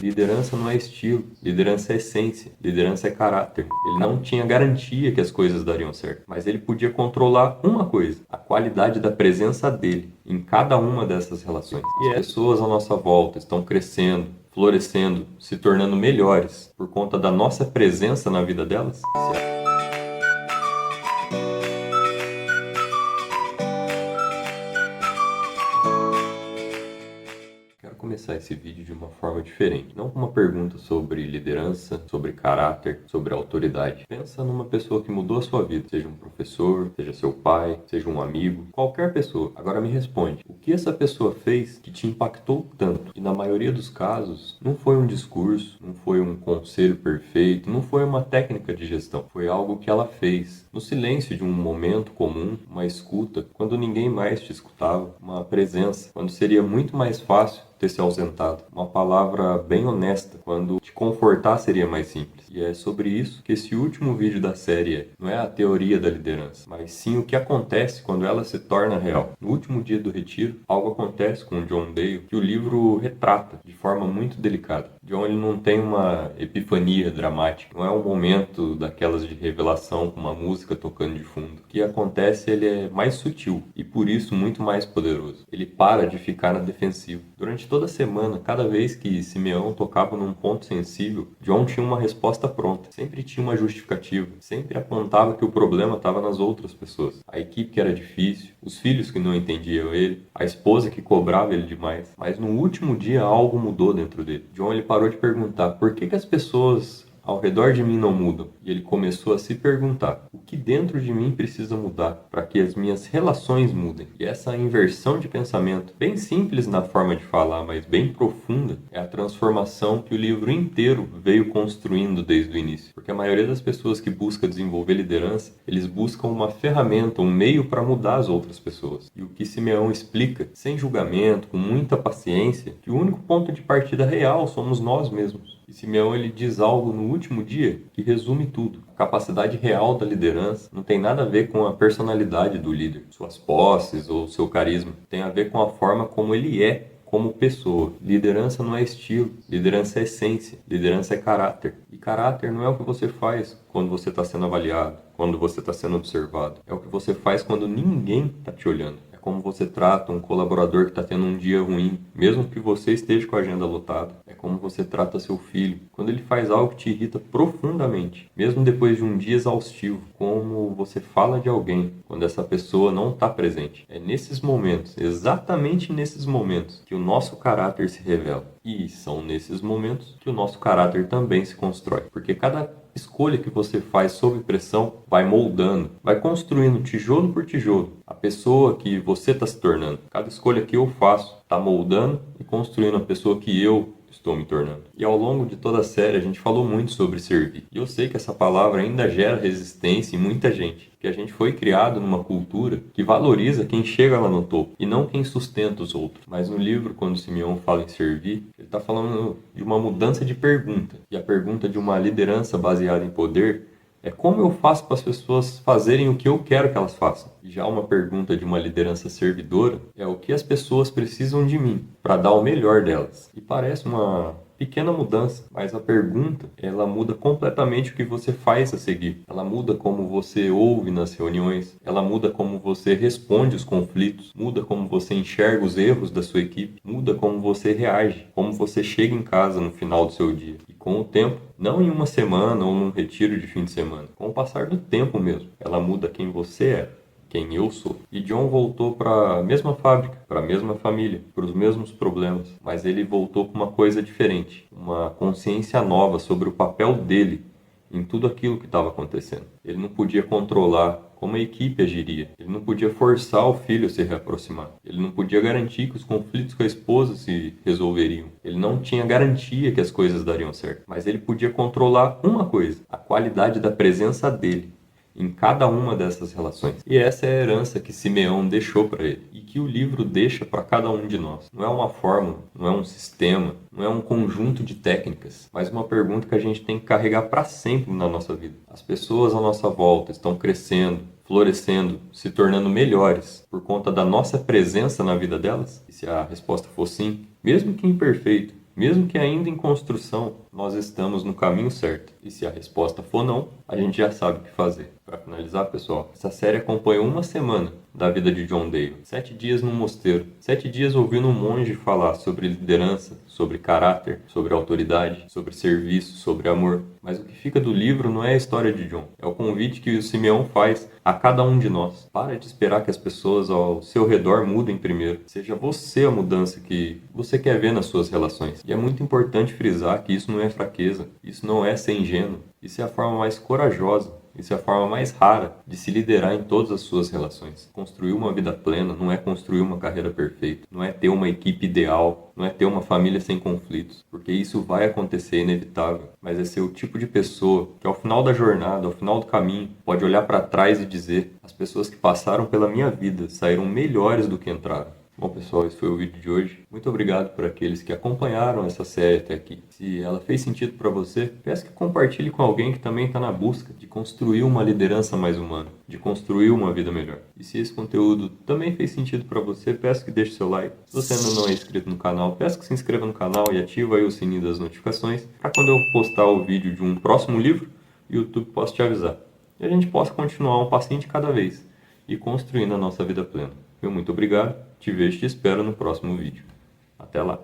Liderança não é estilo, liderança é essência, liderança é caráter. Ele não tinha garantia que as coisas dariam certo, mas ele podia controlar uma coisa: a qualidade da presença dele em cada uma dessas relações. E as pessoas à nossa volta estão crescendo, florescendo, se tornando melhores por conta da nossa presença na vida delas? Quero começar esse vídeo de uma forma diferente, não com uma pergunta sobre liderança, sobre caráter, sobre autoridade. Pensa numa pessoa que mudou a sua vida, seja um professor, seja seu pai, seja um amigo, qualquer pessoa. Agora me responde, o que essa pessoa fez que te impactou tanto? E na maioria dos casos, não foi um discurso, não foi um conselho perfeito, não foi uma técnica de gestão, foi algo que ela fez no silêncio de um momento comum, uma escuta, quando ninguém mais te escutava, uma presença, quando seria muito mais fácil ter se ausentado. Uma palavra bem honesta, quando te confortar seria mais simples. E é sobre isso que esse último vídeo da série é. Não é a teoria da liderança, mas sim o que acontece quando ela se torna real. No último dia do retiro, algo acontece com o John Dale que o livro retrata de forma muito delicada. John ele não tem uma epifania dramática, não é um momento daquelas de revelação com uma música tocando de fundo. O que acontece ele é mais sutil e por isso muito mais poderoso. Ele para de ficar na defensiva. Durante toda a semana, cada vez que Simeão tocava num ponto sensível, John tinha uma resposta pronta. Sempre tinha uma justificativa. Sempre apontava que o problema estava nas outras pessoas. A equipe que era difícil, os filhos que não entendiam ele, a esposa que cobrava ele demais. Mas no último dia algo mudou dentro dele. John ele parou de perguntar por que as pessoas ao redor de mim não mudam. E ele começou a se perguntar: o que dentro de mim precisa mudar para que as minhas relações mudem? E essa inversão de pensamento, bem simples na forma de falar, mas bem profunda, é a transformação que o livro inteiro veio construindo desde o início. Porque a maioria das pessoas que busca desenvolver liderança, eles buscam uma ferramenta, um meio para mudar as outras pessoas. E o que Simeão explica, sem julgamento, com muita paciência, que o único ponto de partida real somos nós mesmos. E Simeão ele diz algo no último dia que resume tudo. A capacidade real da liderança não tem nada a ver com a personalidade do líder, suas posses ou seu carisma. Tem a ver com a forma como ele é como pessoa. Liderança não é estilo, liderança é essência, liderança é caráter. E caráter não é o que você faz quando você está sendo avaliado, quando você está sendo observado. É o que você faz quando ninguém está te olhando. Como você trata um colaborador que está tendo um dia ruim, mesmo que você esteja com a agenda lotada. É como você trata seu filho, quando ele faz algo que te irrita profundamente, mesmo depois de um dia exaustivo. Como você fala de alguém, quando essa pessoa não está presente. É nesses momentos, exatamente nesses momentos, que o nosso caráter se revela. E são nesses momentos que o nosso caráter também se constrói. Porque cada escolha que você faz sob pressão vai moldando, vai construindo tijolo por tijolo a pessoa que você está se tornando. Cada escolha que eu faço está moldando e construindo a pessoa que eu estou me tornando. E ao longo de toda a série a gente falou muito sobre servir. E eu sei que essa palavra ainda gera resistência em muita gente. Que a gente foi criado numa cultura que valoriza quem chega lá no topo e não quem sustenta os outros. Mas no livro, quando Simeão fala em servir, ele está falando de uma mudança de pergunta. E a pergunta de uma liderança baseada em poder é como eu faço para as pessoas fazerem o que eu quero que elas façam. E já uma pergunta de uma liderança servidora é o que as pessoas precisam de mim para dar o melhor delas. E parece uma pequena mudança, mas a pergunta, ela muda completamente o que você faz a seguir. Ela muda como você ouve nas reuniões, ela muda como você responde os conflitos, muda como você enxerga os erros da sua equipe, muda como você reage, como você chega em casa no final do seu dia. E com o tempo, não em uma semana ou num retiro de fim de semana, com o passar do tempo mesmo, ela muda quem você é, quem eu sou. E John voltou para a mesma fábrica, para a mesma família, para os mesmos problemas, mas ele voltou com uma coisa diferente, uma consciência nova sobre o papel dele em tudo aquilo que estava acontecendo. Ele não podia controlar como a equipe agiria, ele não podia forçar o filho a se reaproximar, ele não podia garantir que os conflitos com a esposa se resolveriam, ele não tinha garantia que as coisas dariam certo, mas ele podia controlar uma coisa: a qualidade da presença dele em cada uma dessas relações. E essa é a herança que Simeão deixou para ele e que o livro deixa para cada um de nós. Não é uma fórmula, não é um sistema, não é um conjunto de técnicas, mas uma pergunta que a gente tem que carregar para sempre na nossa vida. As pessoas à nossa volta estão crescendo, florescendo, se tornando melhores por conta da nossa presença na vida delas? E se a resposta for sim, mesmo que imperfeito, Mesmo que ainda em construção, nós estamos no caminho certo. E se a resposta for não, a gente já sabe o que fazer. Para finalizar, pessoal, essa série acompanhou uma semana da vida de John Dale. 7 dias no mosteiro, 7 dias ouvindo um monge falar sobre liderança, sobre caráter, sobre autoridade, sobre serviço, sobre amor. Mas o que fica do livro não é a história de John, é o convite que o Simeão faz a cada um de nós. Para de esperar que as pessoas ao seu redor mudem primeiro. Seja você a mudança que você quer ver nas suas relações. E é muito importante frisar que isso não é fraqueza, isso não é ser ingênuo, isso é a forma mais corajosa. Isso é a forma mais rara de se liderar em todas as suas relações. Construir uma vida plena não é construir uma carreira perfeita, não é ter uma equipe ideal, não é ter uma família sem conflitos, porque isso vai acontecer, é inevitável, mas é ser o tipo de pessoa que ao final da jornada, ao final do caminho, pode olhar para trás e dizer: as pessoas que passaram pela minha vida saíram melhores do que entraram. Bom, pessoal, esse foi o vídeo de hoje. Muito obrigado por aqueles que acompanharam essa série até aqui. Se ela fez sentido para você, peço que compartilhe com alguém que também está na busca de construir uma liderança mais humana, de construir uma vida melhor. E se esse conteúdo também fez sentido para você, peço que deixe seu like. Se você ainda não é inscrito no canal, peço que se inscreva no canal e ative aí o sininho das notificações, para quando eu postar o vídeo de um próximo livro, o YouTube possa te avisar. E a gente possa continuar um passinho de cada vez e construindo a nossa vida plena. Meu muito obrigado, te vejo e te espero no próximo vídeo. Até lá!